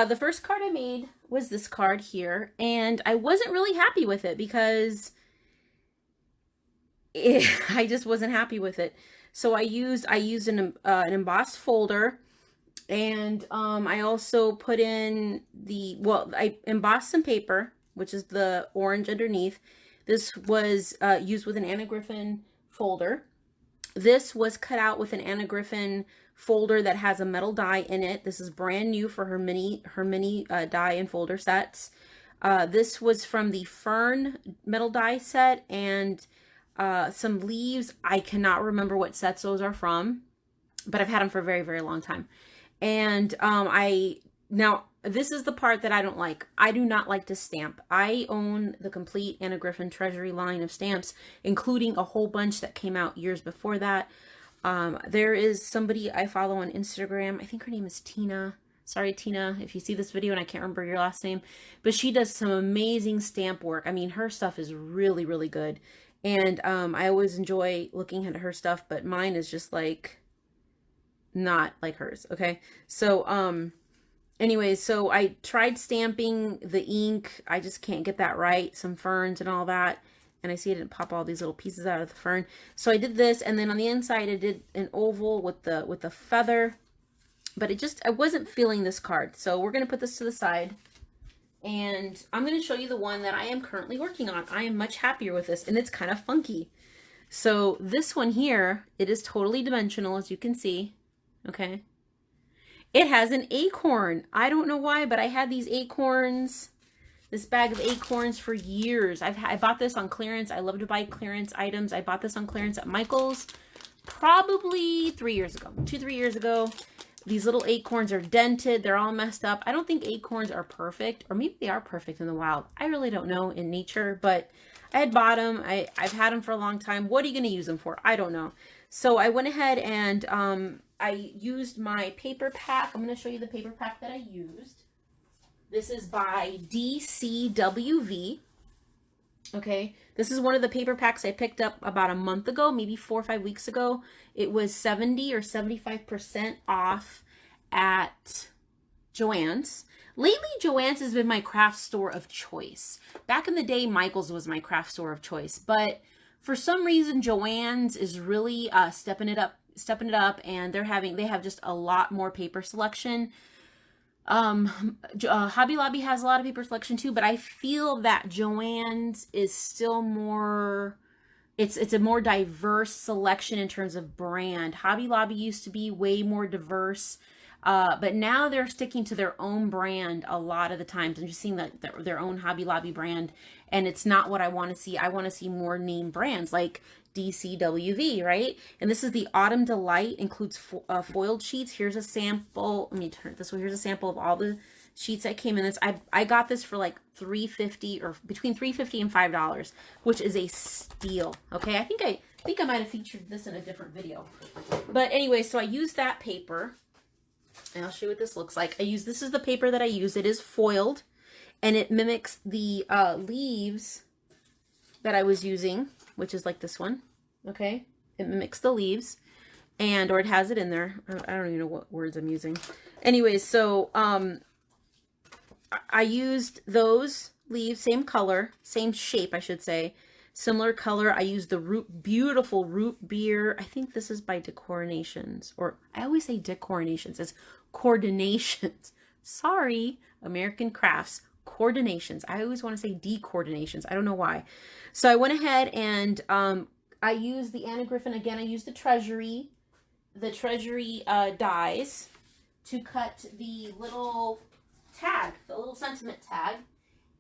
The first card I made was this card here, and I wasn't really happy with it because I just wasn't happy with it. So I used an embossed folder, and I also put in I embossed some paper, which is the orange underneath. This was used with an Anna Griffin folder. This was cut out with an Anna Griffin folder that has a metal die in it. This is brand new for her mini die and folder sets. This was from the Fern metal die set, and some leaves. I cannot remember what sets those are from, but I've had them for a very, very long time. And now this is the part that I don't like. I do not like to stamp. I own the complete Anna Griffin Treasury line of stamps, including a whole bunch that came out years before that. There is somebody I follow on Instagram. I think her name is Tina. Sorry, Tina, if you see this video and I can't remember your last name, but she does some amazing stamp work. I mean, her stuff is really, really good. And I always enjoy looking at her stuff, but mine is just like not like hers. Okay. So anyways, so I tried stamping the ink. I just can't get that right. Some ferns and all that. And I see I didn't pop all these little pieces out of the fern. So I did this, and then on the inside I did an oval with the feather. But I wasn't feeling this card. So we're gonna put this to the side. And I'm going to show you the one that I am currently working on. I am much happier with this, and it's kind of funky. So this one here, it is totally dimensional, as you can see. Okay. It has an acorn. I don't know why, but I had these acorns, this bag of acorns for years. I bought this on clearance. I love to buy clearance items. I bought this on clearance at Michael's probably 3 years ago, 2-3 years ago. These little acorns are dented. They're all messed up. I don't think acorns are perfect, or maybe they are perfect in the wild. I really don't know in nature, but I had bought them. I've had them for a long time. What are you going to use them for? I don't know. So I went ahead and I used my paper pack. I'm going to show you the paper pack that I used. This is by DCWV. Okay, this is one of the paper packs I picked up about a month ago, maybe 4 or 5 weeks ago. It was 70 or 75% off at Joann's. Lately, Joann's has been my craft store of choice. Back in the day, Michael's was my craft store of choice, but for some reason, Joann's is really stepping it up, and they have just a lot more paper selection. Hobby Lobby has a lot of paper selection too, but I feel that Joann's is still more, it's a more diverse selection in terms of brand. Hobby Lobby used to be way more diverse, but now they're sticking to their own brand a lot of the times. I'm just seeing their own Hobby Lobby brand, and it's not what I want to see. I want to see more name brands like DCWV, right? And this is the Autumn Delight, includes foiled sheets. Here's a sample. Let me turn it this way. Here's a sample of all the sheets that came in this. I got this for like $3.50 or between $3.50 and $5, which is a steal. Okay, I think I might have featured this in a different video. But anyway, so I used that paper, and I'll show you what this looks like. This is the paper that I use. It is foiled, and it mimics the leaves that I was using, which is like this one. Okay, it mimics the leaves, or it has it in there. I don't even know what words I'm using. Anyways, so I used those leaves, same color, same shape, I should say, similar color. I used the beautiful root beer. I think this is by Decorations, or I always say Decorations. It's Coordinations. Sorry, American Crafts. Coordinations. I always want to say decoordinations. I don't know why. So I went ahead and I used the Anna Griffin again. I used the Treasury dies to cut the little tag, the little sentiment tag.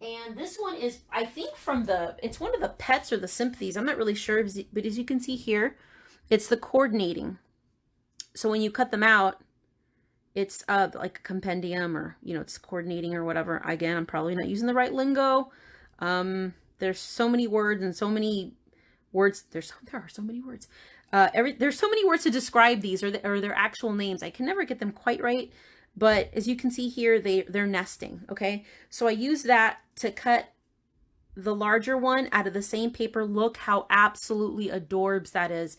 And this one is, I think, it's one of the Pets or the Sympathies. I'm not really sure, but as you can see here, it's the coordinating. So when you cut them out, it's like a compendium, or, it's coordinating or whatever. Again, I'm probably not using the right lingo. There's so many words and so many words. There are so many words. There's so many words to describe these or their actual names. I can never get them quite right. But as you can see here, they're nesting. Okay. So I use that to cut the larger one out of the same paper. Look how absolutely adorbs that is.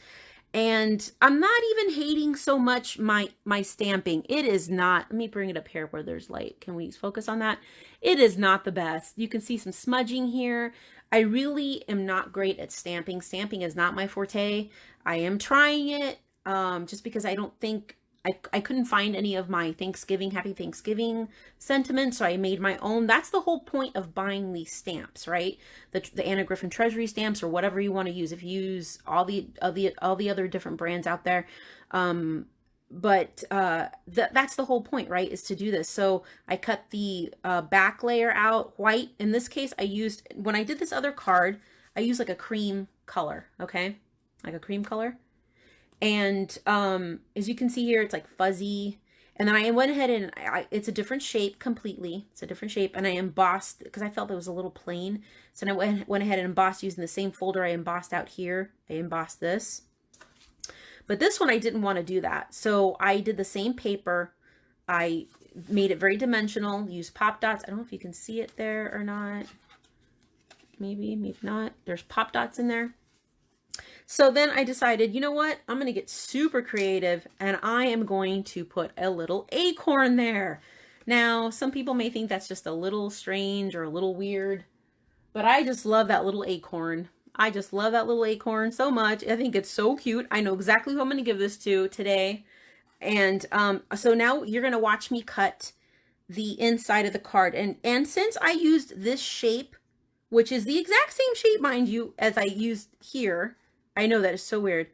And I'm not even hating so much my stamping. It is not, let me bring it up here where there's light. Can we focus on that? It is not the best. You can see some smudging here. I really am not great at stamping. Stamping is not my forte. I am trying it just because I don't think, I couldn't find any of my Thanksgiving, Happy Thanksgiving sentiments, so I made my own. That's the whole point of buying these stamps, right? The Anna Griffin Treasury stamps or whatever you want to use. If you use all the other different brands out there, but that's the whole point, right? Is to do this. So I cut the back layer out white. In this case, I used, when I did this other card, I used like a cream color, okay, like a cream color. And as you can see here, it's like fuzzy. And then I went ahead and it's a different shape completely. It's a different shape. And I embossed because I felt it was a little plain. So I went ahead and embossed using the same folder I embossed out here. I embossed this. But this one, I didn't want to do that. So I did the same paper. I made it very dimensional, used pop dots. I don't know if you can see it there or not. Maybe, maybe not. There's pop dots in there. So then I decided, you know what? I'm going to get super creative and I am going to put a little acorn there. Now, some people may think that's just a little strange or a little weird, but I just love that little acorn. I just love that little acorn so much. I think it's so cute. I know exactly who I'm going to give this to today. And so now you're going to watch me cut the inside of the card. And since I used this shape, which is the exact same shape, mind you, as I used here, I know that is so weird.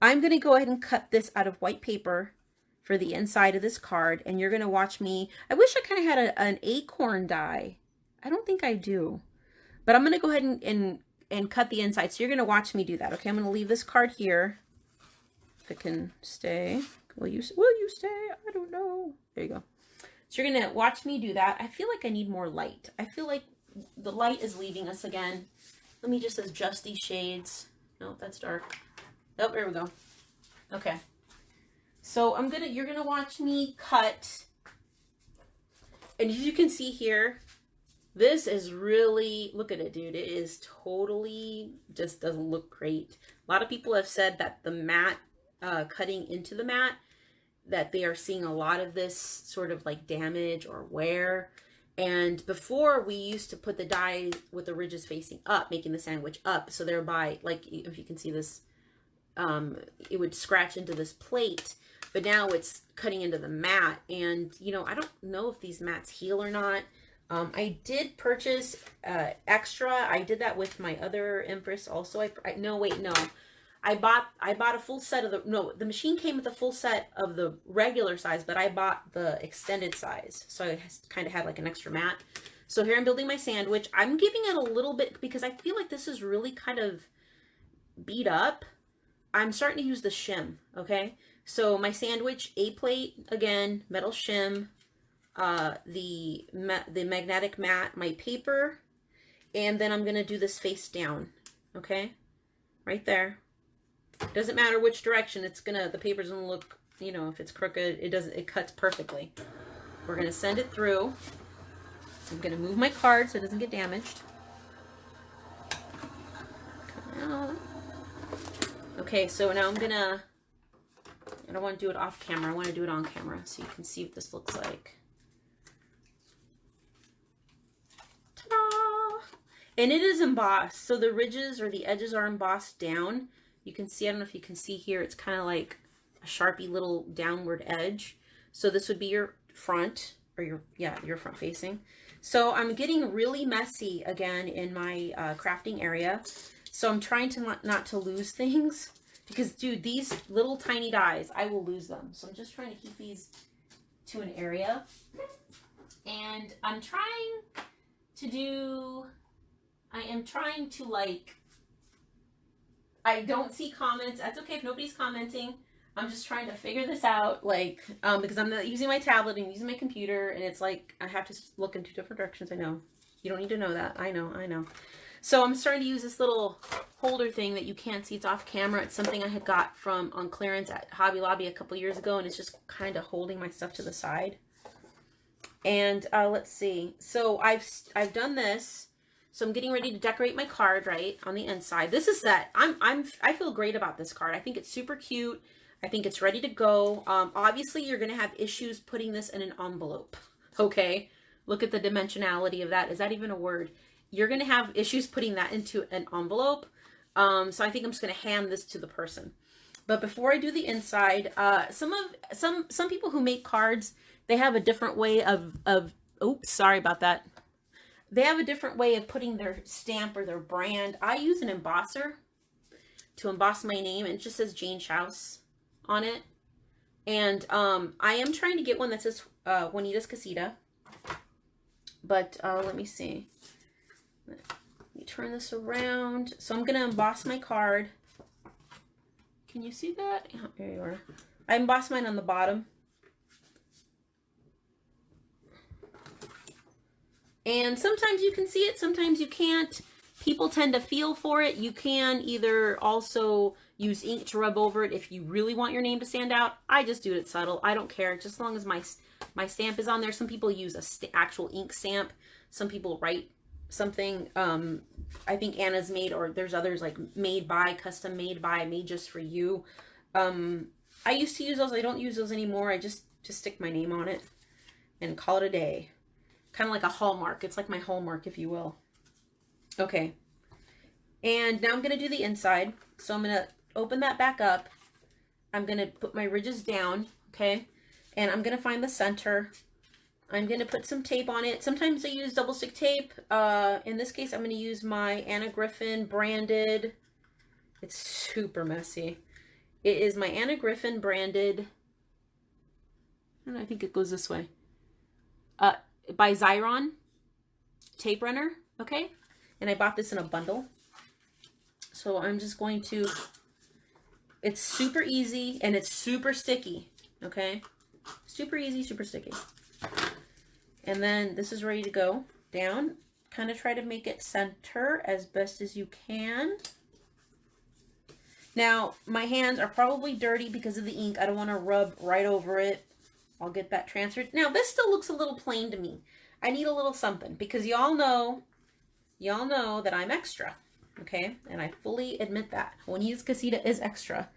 I'm going to go ahead and cut this out of white paper for the inside of this card. And you're going to watch me. I wish I kind of had an acorn die. I don't think I do. But I'm going to go ahead and cut the inside. So you're going to watch me do that. Okay, I'm going to leave this card here. If it can stay. Will you stay? I don't know. There you go. So you're going to watch me do that. I feel like I need more light. I feel like the light is leaving us again. Let me just adjust these shades. No, that's dark. Oh, there we go. Okay. So you're gonna watch me cut. And as you can see here, this is really, look at it, dude. It is totally, just doesn't look great. A lot of people have said that the matte, cutting into the matte, that they are seeing a lot of this sort of like damage or wear. And before, we used to put the die with the ridges facing up, making the sandwich up. So thereby, like, if you can see this, it would scratch into this plate. But now it's cutting into the mat. And, you know, I don't know if these mats heal or not. I did purchase extra. I did that with my other Empress also. I bought a full set of the machine came with a full set of the regular size, but I bought the extended size. So I kind of had like an extra mat. So here I'm building my sandwich. I'm giving it a little bit because I feel like this is really kind of beat up. I'm starting to use the shim, okay? So my sandwich, A-plate, again, metal shim, the magnetic mat, my paper, and then I'm going to do this face down, okay? Right there. Doesn't matter which direction, the paper's gonna look, you know, if it's crooked, it cuts perfectly. We're gonna send it through. I'm gonna move my card so it doesn't get damaged. Come out. Okay, so now I don't want to do it off camera, I want to do it on camera so you can see what this looks like. Ta-da! And it is embossed, so the ridges or the edges are embossed down. You can see, I don't know if you can see here, it's kind of like a Sharpie little downward edge. So this would be your front, or your front facing. So I'm getting really messy again in my crafting area. So I'm trying to not to lose things because, dude, these little tiny dies, I will lose them. So I'm just trying to keep these to an area. And I am trying to like, I don't see comments. That's okay if nobody's commenting. I'm just trying to figure this out, like, because I'm not using my tablet, I'm using my computer, and it's like, I have to look in two different directions. I know. You don't need to know that. I know. So I'm starting to use this little holder thing that you can't see. It's off camera. It's something I had got on clearance at Hobby Lobby a couple years ago, and it's just kind of holding my stuff to the side. And let's see. So I've done this. So I'm getting ready to decorate my card, right, on the inside. This is set. I feel great about this card. I think it's super cute. I think it's ready to go. Obviously, you're going to have issues putting this in an envelope, okay? Look at the dimensionality of that. Is that even a word? You're going to have issues putting that into an envelope. So I think I'm just going to hand this to the person. But before I do the inside, some people who make cards, they have a different way of oops, sorry about that. They have a different way of putting their stamp or their brand. I use an embosser to emboss my name, and it just says Jane Schaus on it. And I am trying to get one that says Juanita's Casita. But let me see. Let me turn this around. So I'm going to emboss my card. Can you see that? Oh, there you are. I embossed mine on the bottom. And sometimes you can see it, sometimes you can't. People tend to feel for it. You can either also use ink to rub over it if you really want your name to stand out. I just do it subtle. I don't care, just as long as my stamp is on there. Some people use a actual ink stamp. Some people write something. I think Anna's made, or there's others like made by, custom made by, made just for you. I used to use those. I don't use those anymore. I just stick my name on it and call it a day. Kind of like a hallmark. It's like my hallmark, if you will. Okay. And now I'm going to do the inside. So I'm going to open that back up. I'm going to put my ridges down. Okay. And I'm going to find the center. I'm going to put some tape on it. Sometimes I use double stick tape. In this case, I'm going to use my Anna Griffin branded. It's super messy. It is my Anna Griffin branded. And I think it goes this way. By Xyron Tape Runner, okay? And I bought this in a bundle. So I'm just going to, it's super easy and it's super sticky, okay? Super easy, super sticky. And then this is ready to go down. Kind of try to make it center as best as you can. Now, my hands are probably dirty because of the ink. I don't want to rub right over it. I'll get that transferred. Now, this still looks a little plain to me. I need a little something because y'all know that I'm extra, okay? And I fully admit that. Juanita's Casita is extra.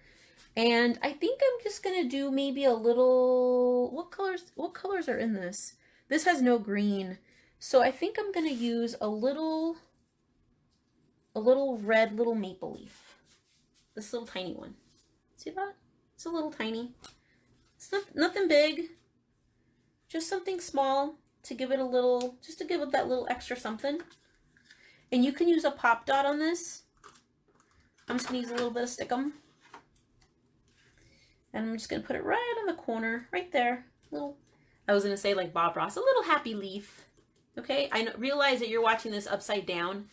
And I think I'm just going to do maybe a little, what colors are in this? This has no green. So I think I'm going to use a little red little maple leaf. This little tiny one. See that? It's a little tiny. It's nothing big, just something small to give it a little, just to give it that little extra something. And you can use a pop dot on this. I'm just gonna use a little bit of Stickum. And I'm just gonna put it right on the corner, right there. I was gonna say like Bob Ross, a little happy leaf. Okay, I realize that you're watching this upside down.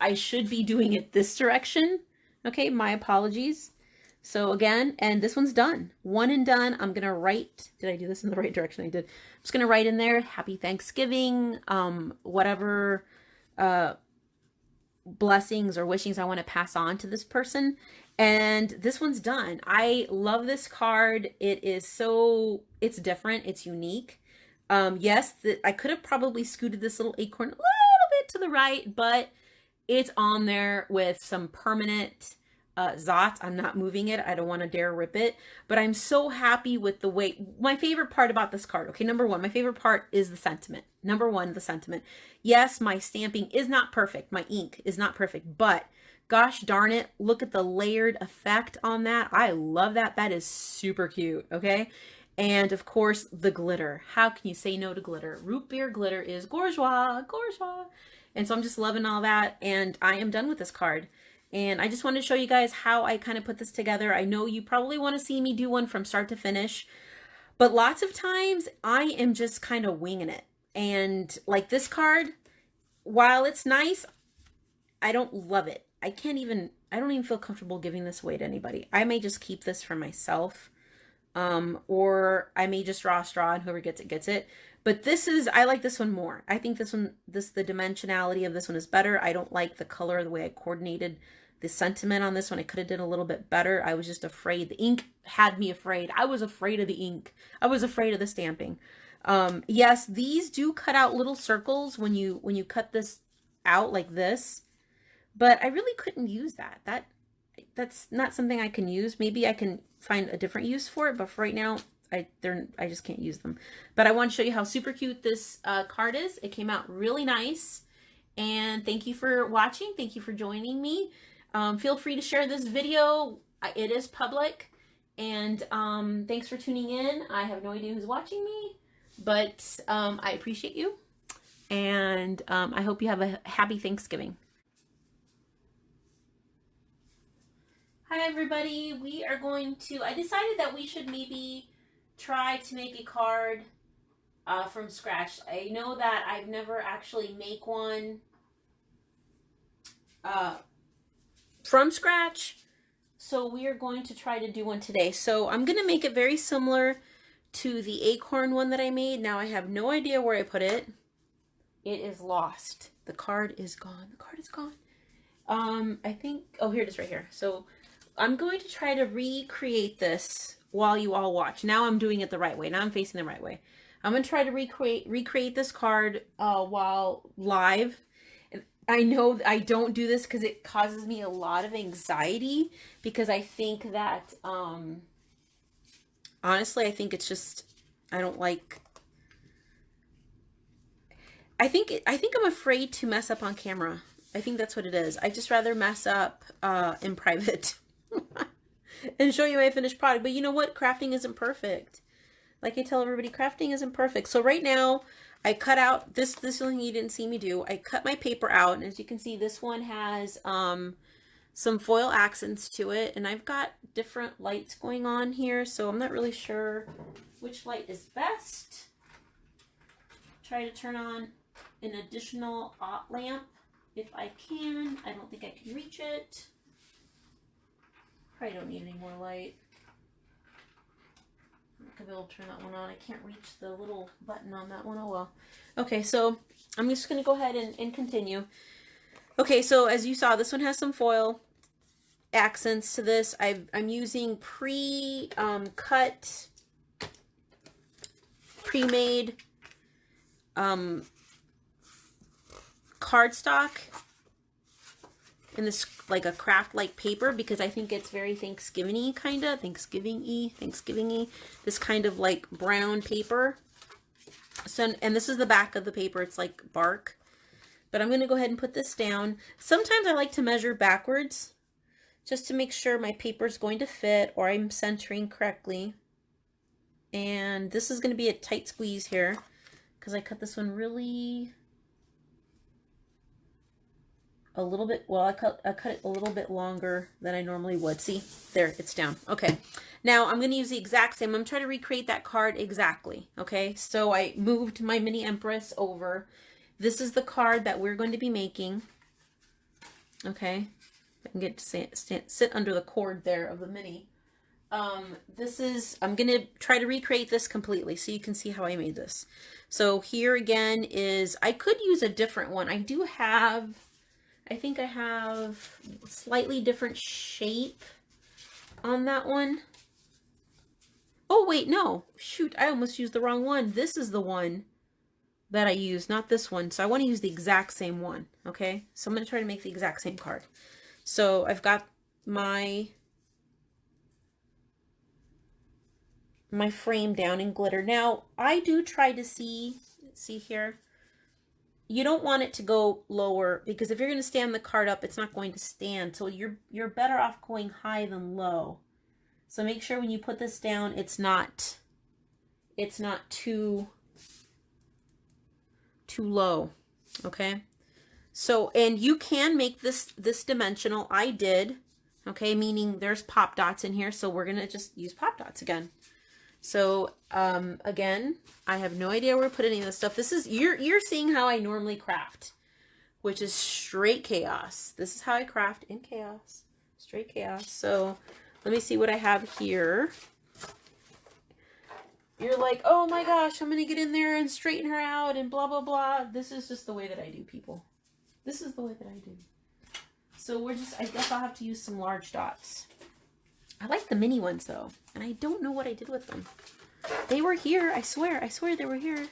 I should be doing it this direction. Okay, my apologies. So again, and this one's done. One and done. I'm going to write, did I do this in the right direction? I did. I'm just going to write in there, Happy Thanksgiving, whatever blessings or wishings I want to pass on to this person. And this one's done. I love this card. It is so, it's different. It's unique. Yes, I could have probably scooted this little acorn a little bit to the right, but it's on there with some permanent Zots. I'm not moving it. I don't want to dare rip it, but I'm so happy with the way. My favorite part about this card, okay, number one, my favorite part is the sentiment. Number one, the sentiment. Yes, my stamping is not perfect. My ink is not perfect, but gosh darn it, look at the layered effect on that. I love that. That is super cute, okay? And of course, the glitter. How can you say no to glitter? Root beer glitter is bourgeois, bourgeois. And so I'm just loving all that, and I am done with this card. And I just wanted to show you guys how I kind of put this together. I know you probably want to see me do one from start to finish, but lots of times I am just kind of winging it. And like this card, while it's nice, I don't love it. I don't even feel comfortable giving this away to anybody. I may just keep this for myself, or I may just draw a straw and whoever gets it, gets it. But I like this one more. I think the dimensionality of this one is better. I don't like the color, the way I coordinated the sentiment on this one. I could have done a little bit better. I was just afraid. The ink had me afraid. I was afraid of the ink. I was afraid of the stamping. Yes, these do cut out little circles when you cut this out like this, but I really couldn't use that. That's not something I can use. Maybe I can find a different use for it, but for right now, I just can't use them. But I want to show you how super cute this card is. It came out really nice. And thank you for watching. Thank you for joining me. Feel free to share this video. It is public. And thanks for tuning in. I have no idea who's watching me, but I appreciate you. And I hope you have a happy Thanksgiving. Hi everybody. We are going to, I decided that we should maybe try to make a card from scratch. I know that I've never actually make one from scratch, so we are going to try to do one today. So I'm going to make it very similar to the acorn one that I made. Now I have no idea where I put it. It is lost. The card is gone. The card is gone. I think, oh, here it is right here. So I'm going to try to recreate this while you all watch. Now I'm doing it the right way. Now I'm facing the right way. I'm going to try to recreate this card while live. I know I don't do this because it causes me a lot of anxiety, because I think that, honestly, I think it's just, I don't like, I think I'm afraid to mess up on camera. I think that's what it is. I just rather mess up in private and show you my finished product. But you know what? Crafting isn't perfect. Like I tell everybody, crafting isn't perfect. So right now, I cut out this one you didn't see me do. I cut my paper out, and as you can see, this one has some foil accents to it, and I've got different lights going on here, so I'm not really sure which light is best. Try to turn on an additional lamp if I can. I don't think I can reach it. Probably don't need any more light. I'm not gonna be able to turn that one on. I can't reach the little button on that one. Oh well. Okay, so I'm just gonna go ahead and continue. Okay, so as you saw, this one has some foil accents to this. I'm using pre-cut, pre-made cardstock in this like a craft like paper, because I think it's very Thanksgiving-y, kind of Thanksgiving-y, this kind of like brown paper. So, and this is the back of the paper. It's like bark, but I'm going to go ahead and put this down. Sometimes I like to measure backwards just to make sure my paper is going to fit or I'm centering correctly. And this is going to be a tight squeeze here because I cut this one really a little bit, well, I cut it a little bit longer than I normally would. See, there, it's down. Okay, now I'm going to use the exact same. I'm trying to recreate that card exactly. Okay, so I moved my mini Empress over. This is the card that we're going to be making. Okay, I can get to sit under the cord there of the mini. This is, I'm going to try to recreate this completely so you can see how I made this. So here again is, I could use a different one. I do have, I think I have slightly different shape on that one. Oh, wait, no. Shoot, I almost used the wrong one. This is the one that I used, not this one. So I want to use the exact same one, okay? So I'm going to try to make the exact same card. So I've got my frame down in glitter. Now, I do try to see here, you don't want it to go lower, because if you're going to stand the card up, it's not going to stand. So you're better off going high than low. So make sure when you put this down, it's not too low. Okay. So, and you can make this dimensional. I did. Okay. Meaning there's pop dots in here. So we're going to just use pop dots again. So, again, I have no idea where to put any of this stuff. This is, you're seeing how I normally craft, which is straight chaos. This is how I craft in chaos, straight chaos. So let me see what I have here. You're like, oh my gosh, I'm going to get in there and straighten her out and blah, blah, blah. This is just the way that I do, people. This is the way that I do. So we're just, I guess I'll have to use some large dots. I like the mini ones though, and I don't know what I did with them. They were here, I swear they were here.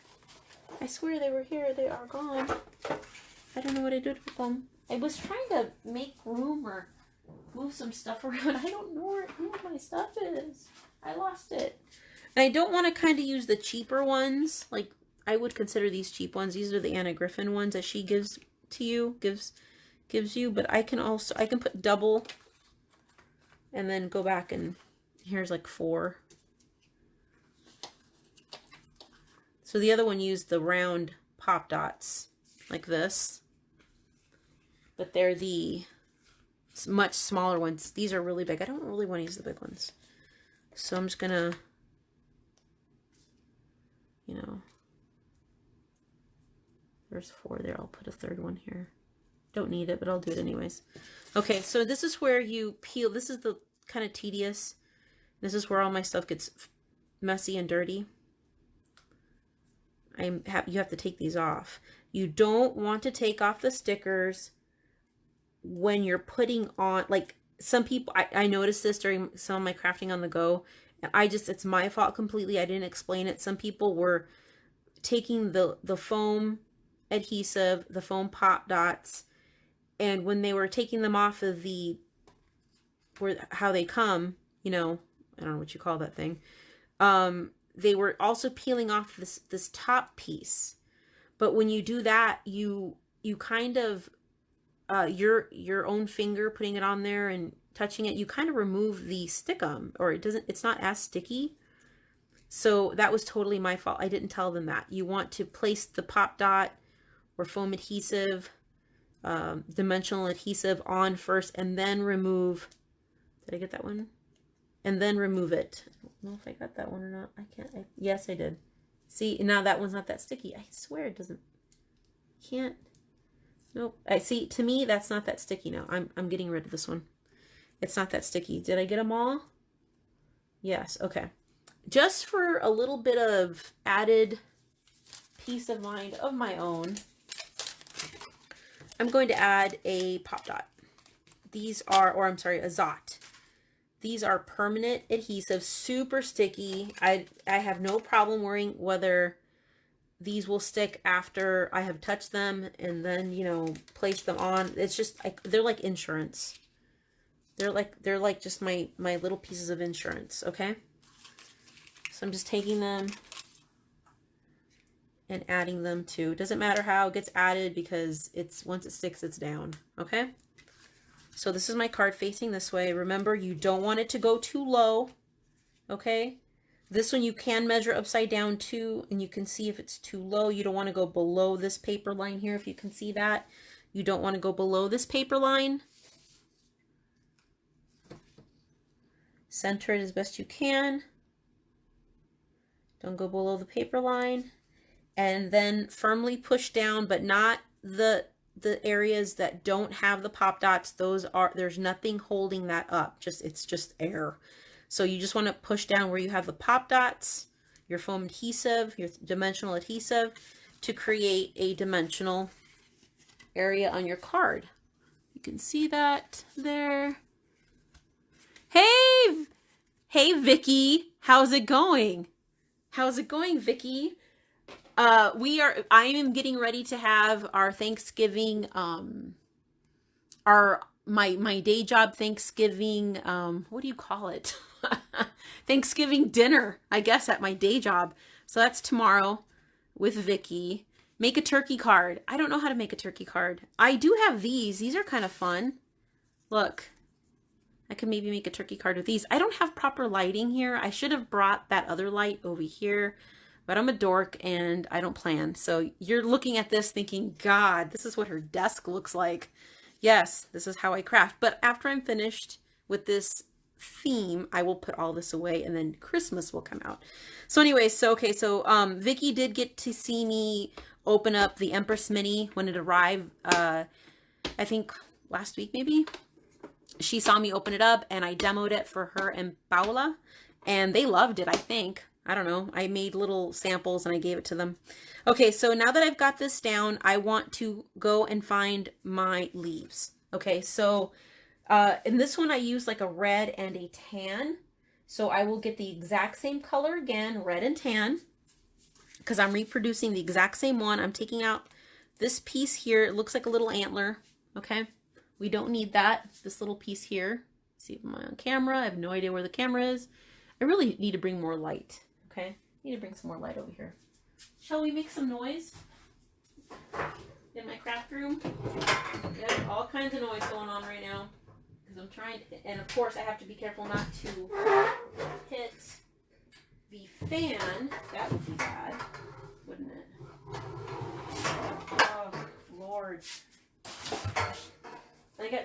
I swear they were here, they are gone. I don't know what I did with them. I was trying to make room or move some stuff around. I don't know where my stuff is. I lost it. And I don't want to kind of use the cheaper ones. Like, I would consider these cheap ones. These are the Anna Griffin ones that she gives to you, gives you. But I can put double and then go back, and here's like 4. So the other one used the round pop dots like this, but they're the much smaller ones. These are really big. I don't really want to use the big ones. So I'm just gonna, you know, there's 4 there. I'll put a 3rd one here. Don't need it, but I'll do it anyways. Okay, so this is where you peel. This is the kind of tedious. This is where all my stuff gets messy and dirty. You have to take these off. You don't want to take off the stickers when you're putting on, like some people, I noticed this during some of my crafting on the go, and it's my fault completely. I didn't explain it. Some people were taking the foam adhesive, the foam pop dots, and when they were taking them off of how they come, you know, I don't know what you call that thing, they were also peeling off this top piece. But when you do that, you kind of, your own finger putting it on there and touching it, you kind of remove the stickum, or it's not as sticky. So that was totally my fault. I didn't tell them that. You want to place the pop dot or foam adhesive, dimensional adhesive on first, and then remove. Did I get that one? And then remove it. I don't know if I got that one or not. I can't. Yes, I did. See, now that one's not that sticky. I swear it doesn't. Can't. Nope. I see. To me, that's not that sticky now. I'm getting rid of this one. It's not that sticky. Did I get them all? Yes. Okay. Just for a little bit of added peace of mind of my own, I'm going to add a pop dot. These are, or I'm sorry, a Zot. These are permanent adhesive, super sticky. I have no problem worrying whether these will stick after I have touched them and then, you know, place them on. It's just, they're like insurance. They're like just my little pieces of insurance, okay? So I'm just taking them and adding them to, it doesn't matter how it gets added because once it sticks, it's down, okay? So this is my card facing this way. Remember, you don't want it to go too low, okay? This one you can measure upside down too, and you can see if it's too low. You don't want to go below this paper line here, if you can see that. You don't want to go below this paper line. Center it as best you can. Don't go below the paper line. And then firmly push down, but not the areas that don't have the pop dots. There's nothing holding that up. It's just air. So you just want to push down where you have the pop dots, your foam adhesive, your dimensional adhesive, to create a dimensional area on your card. You can see that there. Hey Vicky, how's it going? How's it going, Vicky? I am getting ready to have our Thanksgiving, my day job Thanksgiving, what do you call it? Thanksgiving dinner, I guess, at my day job. So that's tomorrow with Vicky. Make a turkey card. I don't know how to make a turkey card. I do have these. These are kind of fun. Look, I could maybe make a turkey card with these. I don't have proper lighting here. I should have brought that other light over here. But I'm a dork and I don't plan. So you're looking at this thinking, God, this is what her desk looks like. Yes, this is how I craft. But after I'm finished with this theme, I will put all this away and then Christmas will come out. So anyway, so Vicky did get to see me open up the Empress Mini when it arrived, I think last week maybe. She saw me open it up and I demoed it for her and Paula and they loved it, I think. I don't know. I made little samples and I gave it to them. Okay, so now that I've got this down, I want to go and find my leaves. Okay, so in this one I use like a red and a tan. So I will get the exact same color again, red and tan, because I'm reproducing the exact same one. I'm taking out this piece here, it looks like a little antler, okay? We don't need that, this little piece here. See if I'm on camera, I have no idea where the camera is. I really need to bring more light, okay? I need to bring some more light over here. Shall we make some noise in my craft room? There's all kinds of noise going on right now because I'm trying to, and of course I have to be careful not to hit the fan. That would be bad, wouldn't it? Oh, Lord.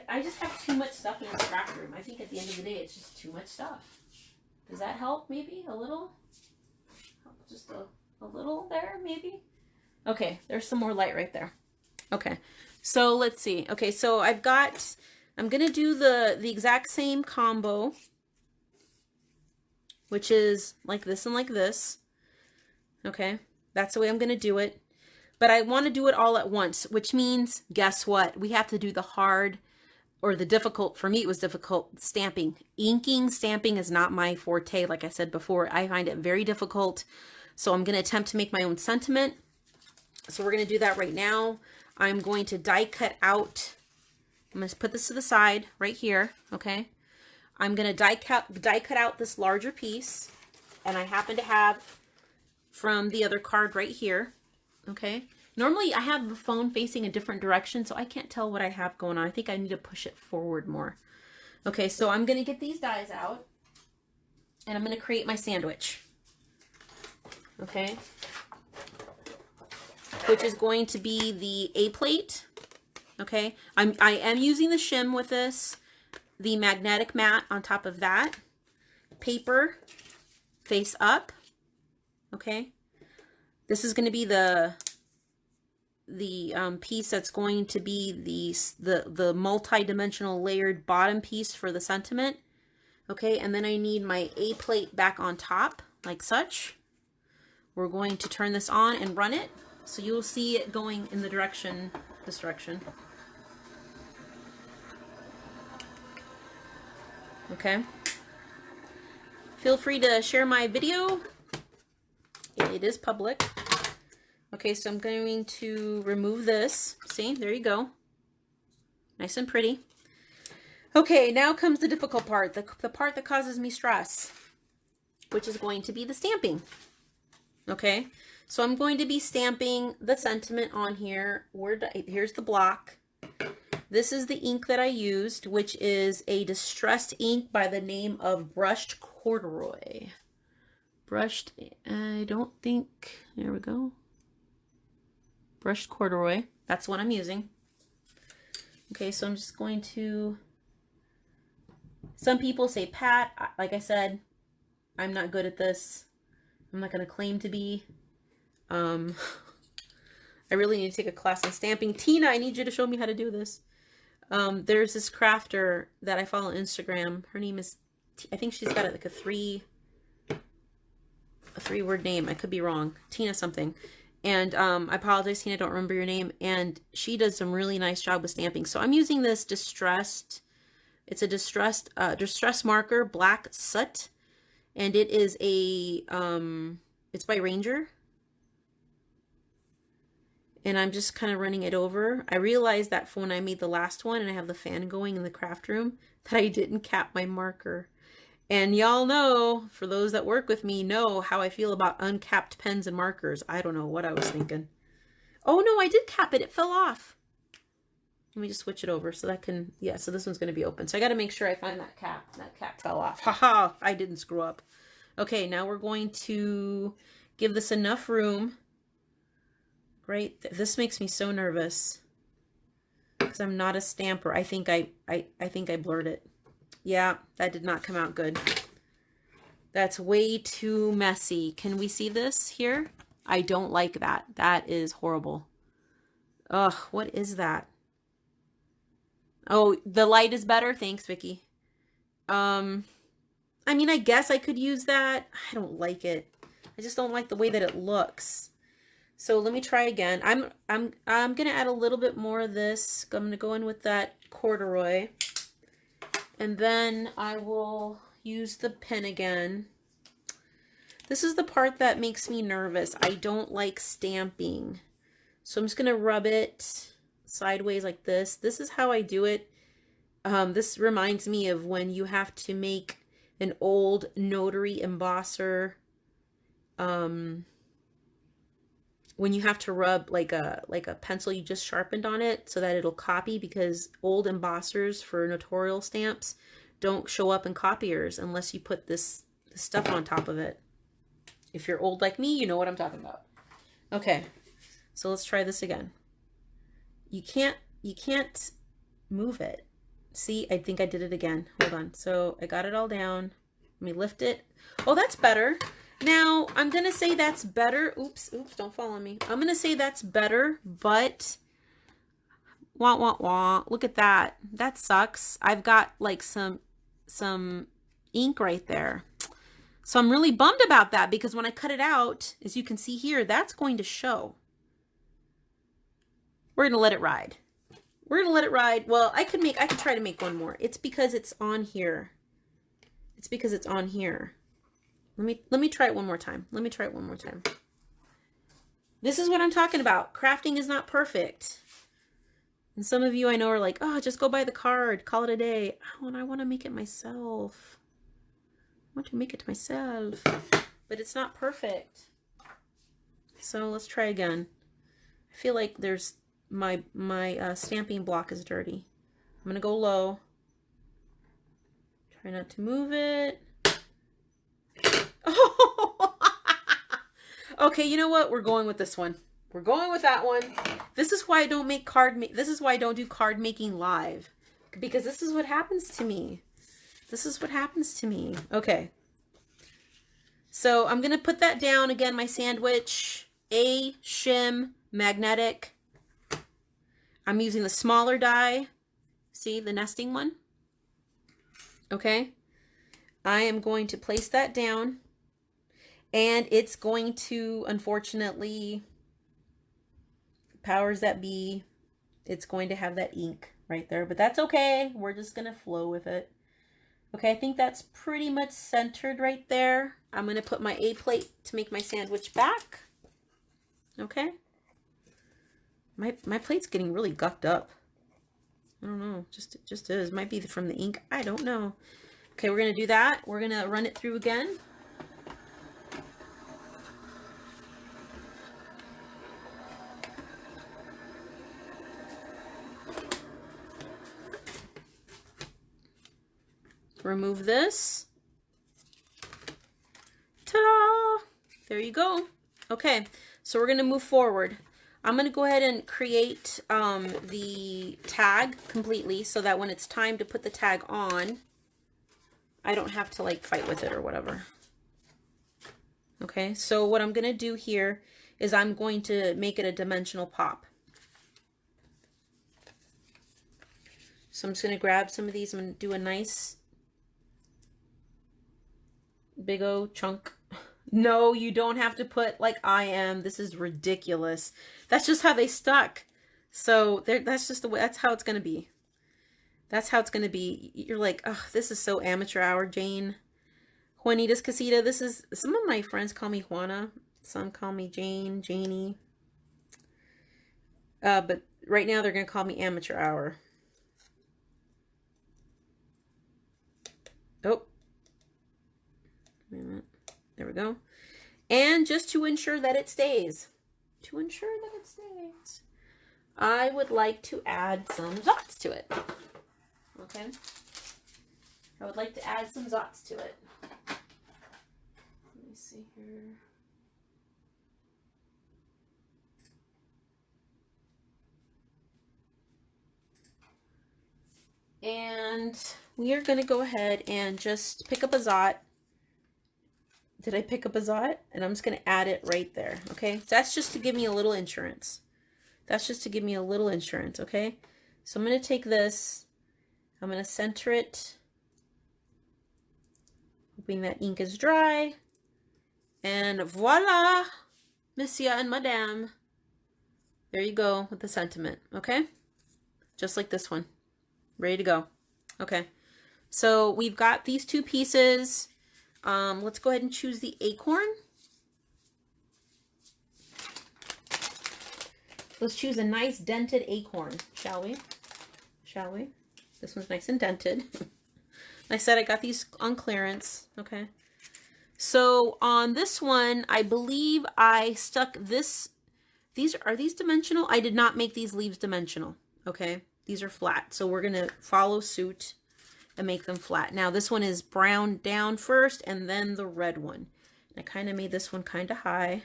I just have too much stuff in this craft room. I think at the end of the day, it's just too much stuff. Does that help maybe a little? Just a little there maybe? Okay, there's some more light right there. Okay, so let's see. Okay, so I'm gonna do the exact same combo, which is like this and like this. Okay, that's the way I'm gonna do it. But I want to do it all at once, which means, guess what? We have to do the hard, or the difficult, for me it was difficult, stamping. Inking, stamping is not my forte, like I said before. I find it very difficult. So I'm going to attempt to make my own sentiment. So we're going to do that right now. I'm going to die cut out. I'm going to put this to the side right here, okay? I'm going to die cut out this larger piece, and I happen to have from the other card right here, okay? Normally I have the phone facing a different direction, so I can't tell what I have going on. I think I need to push it forward more. Okay, so I'm going to get these dies out, and I'm going to create my sandwich. Okay, which is going to be the A plate. Okay, I am using the shim with this, the magnetic mat on top of that, paper face up. Okay, this is going to be the piece that's going to be the multi-dimensional layered bottom piece for the sentiment. Okay, and then I need my A plate back on top like such. We're going to turn this on and run it, so you'll see it going in the direction, this direction. Okay. Feel free to share my video. It is public. Okay, so I'm going to remove this. See, there you go. Nice and pretty. Okay, now comes the difficult part, the part that causes me stress, which is going to be the stamping. Okay, so I'm going to be stamping the sentiment on here. Here's the block. This is the ink that I used, which is a distressed ink by the name of Brushed Corduroy. Brushed, I don't think, there we go. Brushed Corduroy, that's what I'm using. Okay, so I'm just going to, some people say pat. Like I said, I'm not good at this. I'm not going to claim to be. I really need to take a class on stamping. Tina, I need you to show me how to do this. There's this crafter that I follow on Instagram. Her name is, I think she's got like a three-word name. I could be wrong. Tina something. And I apologize, Tina, I don't remember your name. And she does some really nice job with stamping. So I'm using this distressed, it's a distressed marker, Black Soot. And it is a, it's by Ranger. And I'm just kind of running it over. I realized that for when I made the last one and I have the fan going in the craft room, that I didn't cap my marker. And y'all know, for those that work with me, know how I feel about uncapped pens and markers. I don't know what I was thinking. Oh no, I did cap it. It fell off. Let me just switch it over so that can, yeah, so this one's going to be open. So I got to make sure I find that cap. That cap fell off. Haha, I didn't screw up. Okay, now we're going to give this enough room. Right? This makes me so nervous because I'm not a stamper. I think I blurred it. Yeah, that did not come out good. That's way too messy. Can we see this here? I don't like that. That is horrible. Ugh, what is that? Oh, the light is better. Thanks, Vicky. I mean, I guess I could use that. I don't like it. I just don't like the way that it looks. So let me try again. I'm gonna add a little bit more of this. I'm gonna go in with that corduroy, and then I will use the pen again. This is the part that makes me nervous. I don't like stamping. So I'm just going to rub it sideways like this. This is how I do it. This reminds me of when you have to make an old notary embosser, when you have to rub like a pencil you just sharpened on it so that it'll copy, because old embossers for notarial stamps don't show up in copiers unless you put this stuff on top of it. If you're old like me, you know what I'm talking about. Okay, so let's try this again. You can't move it. See, I think I did it again. Hold on. So I got it all down. Let me lift it. Oh, that's better. Now, I'm going to say that's better. Oops, don't fall on me. I'm going to say that's better, but wah, wah, wah. Look at that. That sucks. I've got like some ink right there. So I'm really bummed about that, because when I cut it out, as you can see here, that's going to show. We're going to let it ride. We're going to let it ride. Well, I could try to make one more. It's because it's on here. It's because it's on here. Let me try it one more time. Let me try it one more time. This is what I'm talking about. Crafting is not perfect. And some of you I know are like, oh, just go buy the card, call it a day. Oh, and I want to make it myself. I want to make it myself. But it's not perfect. So let's try again. I feel like there's my stamping block is dirty. I'm going to go low. Try not to move it. Oh, okay. You know what? We're going with this one. We're going with that one. This is why I don't make this is why I don't do card making live, because this is what happens to me. This is what happens to me. Okay. So I'm going to put that down again. My sandwich, A shim magnetic. I'm using the smaller die. See the nesting one? Okay. I am going to place that down. And it's going to, unfortunately, powers that be, it's going to have that ink right there. But that's okay. We're just going to flow with it. Okay, I think that's pretty much centered right there. I'm going to put my A plate to make my sandwich back. Okay. My plate's getting really gucked up. I don't know. Just is. Might be from the ink. I don't know. Okay, we're going to do that. We're going to run it through again. Remove this. Ta-da! There you go. Okay, so we're going to move forward. I'm going to go ahead and create the tag completely so that when it's time to put the tag on, I don't have to like fight with it or whatever. Okay, so what I'm going to do here is I'm going to make it a dimensional pop. So I'm just going to grab some of these. I'm going to do a nice big O chunk. No, you don't have to put like I am. This is ridiculous. That's just how they stuck. So that's just the way, that's how it's going to be. That's how it's going to be. You're like, oh, this is so amateur hour, Jane. Juanita's Casita. This is, some of my friends call me Juana. Some call me Jane, Janie. But right now they're going to call me amateur hour. Oh. Wait a minute. There we go. And just to ensure that it stays, I would like to add some Zots to it. Okay. I would like to add some Zots to it. Let me see here. And we are going to go ahead and just pick up a Zot. Did I pick up a Zot? And I'm just going to add it right there. Okay. So that's just to give me a little insurance. That's just to give me a little insurance. Okay. So I'm going to take this. I'm going to center it. Hoping that ink is dry. And voila, Monsieur and Madame. There you go with the sentiment. Okay. Just like this one. Ready to go. Okay. So we've got these two pieces. Let's go ahead and choose the acorn. Let's choose a nice dented acorn, shall we? Shall we? This one's nice and dented. I said I got these on clearance. Okay. So on this one, I believe I stuck this. Are these dimensional? I did not make these leaves dimensional. Okay. These are flat. So we're going to follow suit and make them flat. Now this one is brown down first and then the red one. I kind of made this one kind of high.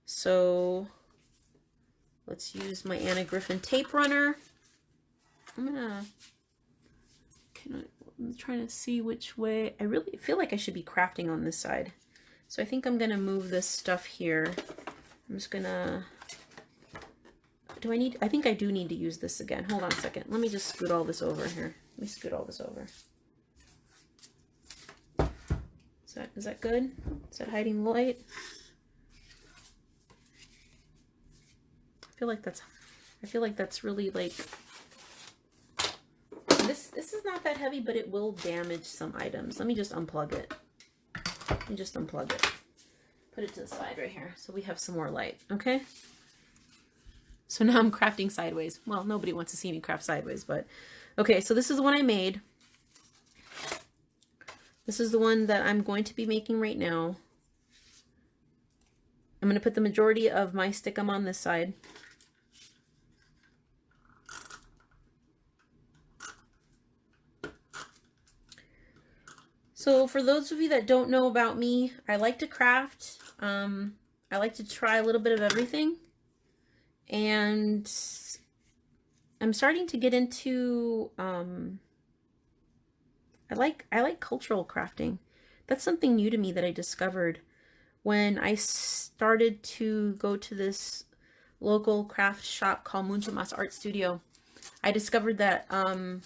So let's use my Anna Griffin Tape Runner. I'm trying to see which way. I really feel like I should be crafting on this side. So I think I'm going to move this stuff here. I'm just going to, I think I do need to use this again. Hold on a second. Let me just scoot all this over here. Let me scoot all this over. Is that good? Is that hiding light? I feel like that's really like, this is not that heavy, but it will damage some items. Let me just unplug it. Let me just unplug it. Put it to the side right here so we have some more light, okay? So now I'm crafting sideways. Well, nobody wants to see me craft sideways, but okay, so this is the one I made. This is the one that I'm going to be making right now. I'm going to put the majority of my stickum on this side. So for those of you that don't know about me, I like to craft. I like to try a little bit of everything. And I'm starting to get into, I like cultural crafting. That's something new to me that I discovered when I started to go to this local craft shop called Munchamas Art Studio. I discovered that I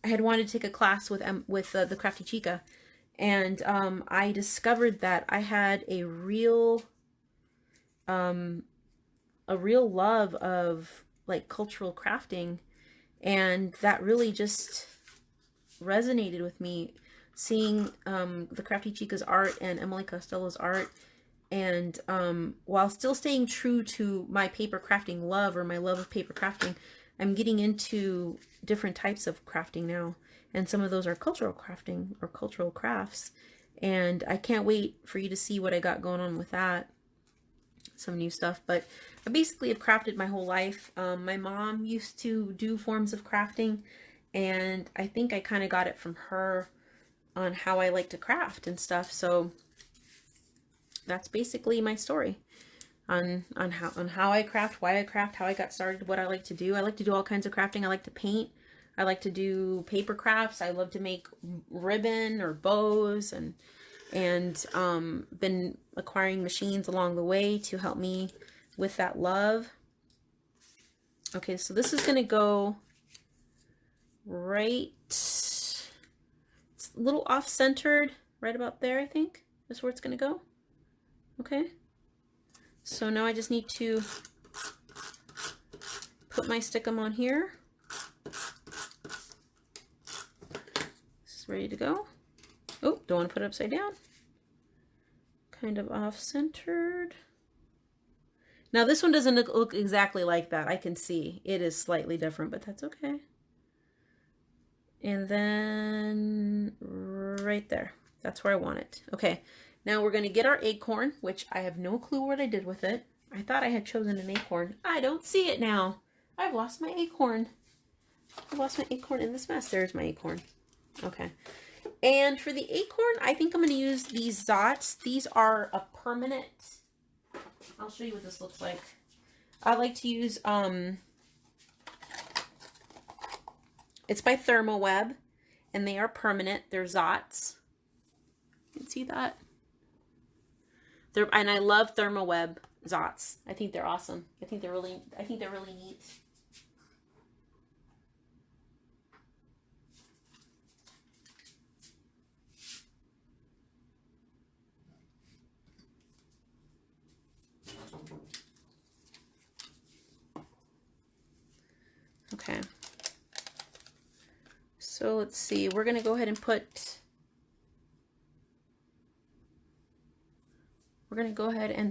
had wanted to take a class with the Crafty Chica, and I discovered that I had a real love of like cultural crafting, and that really just resonated with me, seeing the Crafty Chica's art and Emily Costello's art, and while still staying true to my paper crafting love, or my love of paper crafting, I'm getting into different types of crafting now, and some of those are cultural crafting or cultural crafts, and I can't wait for you to see what I got going on with that. Some new stuff, but I basically have crafted my whole life. My mom used to do forms of crafting, and I think I kind of got it from her on how I like to craft and stuff. So that's basically my story on how I craft, why I craft, how I got started, what I like to do. I like to do all kinds of crafting. I like to paint. I like to do paper crafts. I love to make ribbon or bows, and been acquiring machines along the way to help me with that love. Okay, so this is going to go right, it's a little off-centered, right about there, I think. That's where it's going to go. Okay. So now I just need to put my stickum on here. This is ready to go. Oh, don't want to put it upside down. Kind of off-centered. Now this one doesn't look exactly like that. I can see it is slightly different, but that's okay. And then right there. That's where I want it. Okay. Now we're going to get our acorn, which I have no clue what I did with it. I thought I had chosen an acorn. I don't see it now. I've lost my acorn. I lost my acorn in this mess. There's my acorn. Okay. And for the acorn, I think I'm going to use these Zots. These are a permanent. I'll show you what this looks like. I like to use, it's by Thermo Web, and they are permanent. They're Zots. You can see that. And I love Thermo Web Zots. I think they're awesome. I think they're really neat. Okay. So let's see. We're going to go ahead and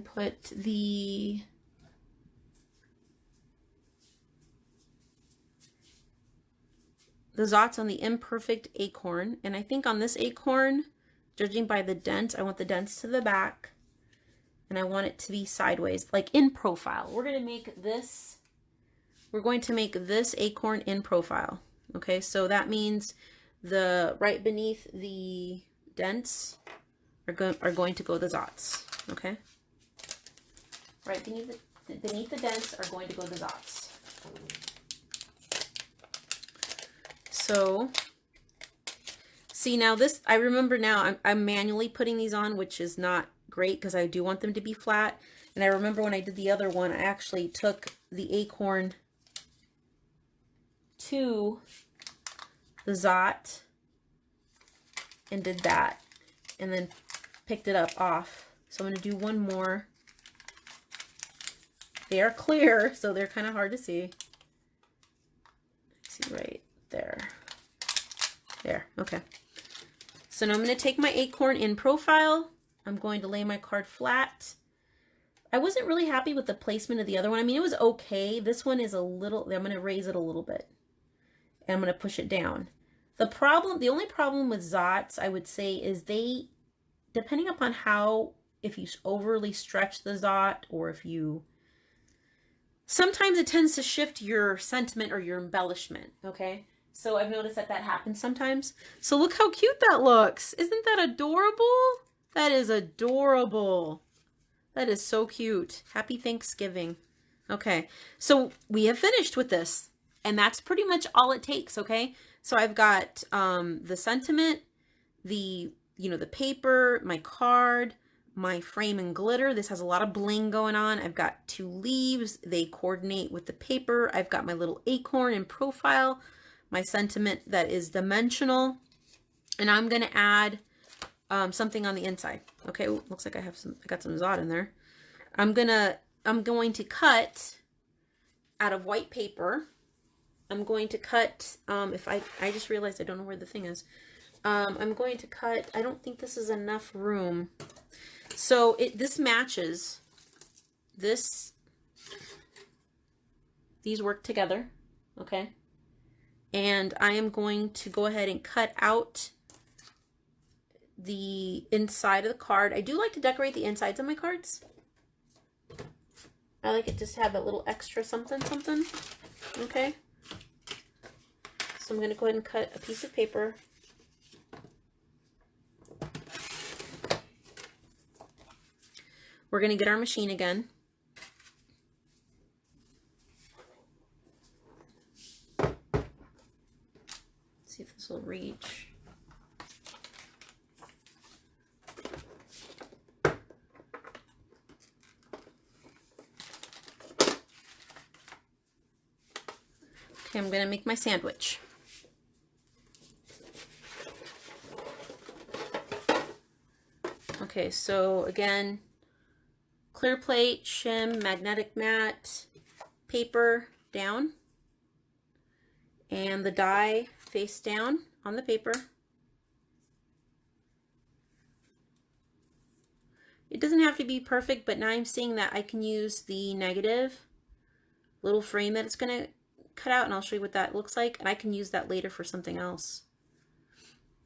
put the the Zots on the imperfect acorn. And I think on this acorn, judging by the dent, I want the dents to the back. And I want it to be sideways, like in profile. We're going to make this acorn in profile. Okay, so that means the right beneath the dents are going to go the Zots. Okay, right beneath the dents are going to go the Zots. So see, now this, I remember now I'm manually putting these on, which is not great because I do want them to be flat. And I remember when I did the other one, I actually took the acorn to the Zot and did that and then picked it up off. So I'm going to do one more. They are clear, so they're kind of hard to see. See right there. There, okay. So now I'm going to take my acorn in profile. I'm going to lay my card flat. I wasn't really happy with the placement of the other one. I mean, it was okay. This one is a little, I'm going to raise it a little bit. And I'm going to push it down. The only problem with Zots, I would say, is they, depending upon how, if you overly stretch the Zot, or if you, sometimes it tends to shift your sentiment or your embellishment, okay? So I've noticed that happens sometimes. So look how cute that looks. Isn't that adorable? That is adorable. That is so cute. Happy Thanksgiving. Okay, so we have finished with this. And that's pretty much all it takes, okay? So I've got the sentiment, the paper, my card, my frame and glitter. This has a lot of bling going on. I've got 2 leaves. They coordinate with the paper. I've got my little acorn in profile, my sentiment that is dimensional. And I'm going to add something on the inside. Okay, ooh, looks like I got some Zot in there. I'm going to cut out of white paper. I'm going to cut, I just realized I don't know where the thing is. I'm going to cut, I don't think this is enough room. So this matches this, these work together, okay? And I am going to go ahead and cut out the inside of the card. I do like to decorate the insides of my cards. I like it just to have a little extra something, okay? So I'm going to go ahead and cut a piece of paper. We're going to get our machine again. See if this will reach. Okay, I'm going to make my sandwich. Okay, so again, clear plate, shim, magnetic mat, paper down, and the die face down on the paper. It doesn't have to be perfect, but now I'm seeing that I can use the negative little frame that it's going to cut out, and I'll show you what that looks like, and I can use that later for something else.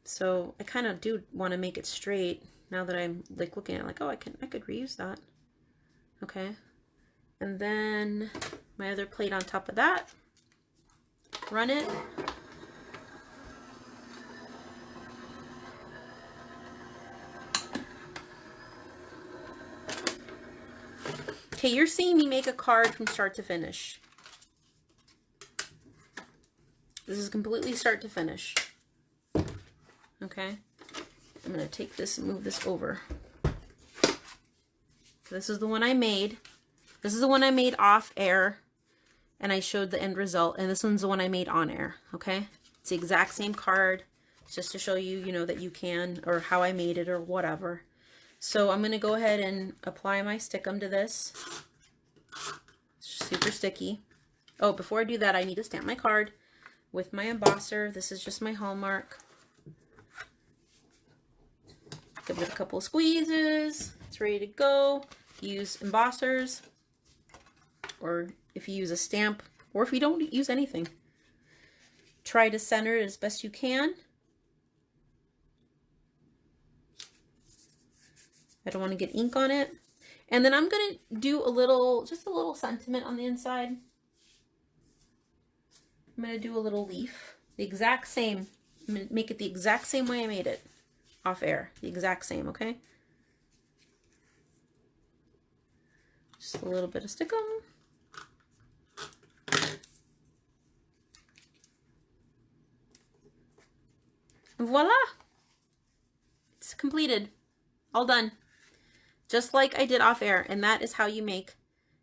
So I kind of do want to make it straight. Now that I'm like looking at it, like, oh, I could reuse that. Okay. And then my other plate on top of that. Run it. Okay, you're seeing me make a card from start to finish. This is completely start to finish. Okay. I'm going to take this and move this over. This is the one I made. This is the one I made off air, and I showed the end result. And this one's the one I made on air. Okay, it's the exact same card, just to show you, that you can, or how I made it, or whatever. So I'm going to go ahead and apply my stickum to this. It's super sticky. Oh, before I do that, I need to stamp my card with my embosser. This is just my Hallmark. Give it a couple of squeezes. It's ready to go. Use embossers, or if you use a stamp, or if you don't use anything. Try to center it as best you can. I don't want to get ink on it. And then I'm going to do a little, just a little sentiment on the inside. I'm going to do a little leaf, the exact same. I'm going to make it the exact same way I made it off air, the exact same, okay? Just a little bit of stickum. And voila! It's completed. All done. Just like I did off air, and that is how you make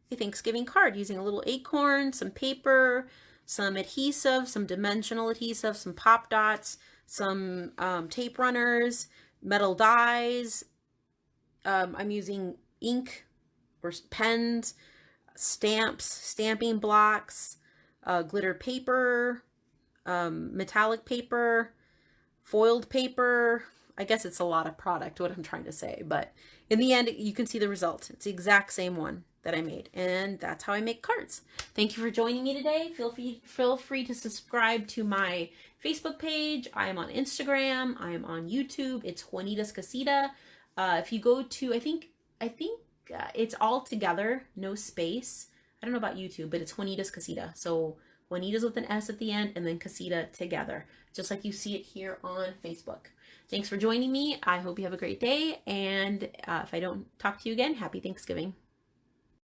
a Thanksgiving card using a little acorn, some paper, some adhesive, some dimensional adhesive, some pop dots, some tape runners, metal dies. I'm using ink or pens, stamps, stamping blocks, glitter paper, metallic paper, foiled paper. I guess it's a lot of product, what I'm trying to say, but in the end, you can see the result. It's the exact same one that I made, and that's how I make cards. Thank you for joining me today. Feel free to subscribe to my Facebook page. I am on Instagram. I am on YouTube. It's Juanita's Casita. If you go to, I think it's all together, no space. I don't know about YouTube, but it's Juanita's Casita. So Juanita's with an S at the end, and then Casita together, just like you see it here on Facebook. Thanks for joining me. I hope you have a great day. And if I don't talk to you again, happy Thanksgiving.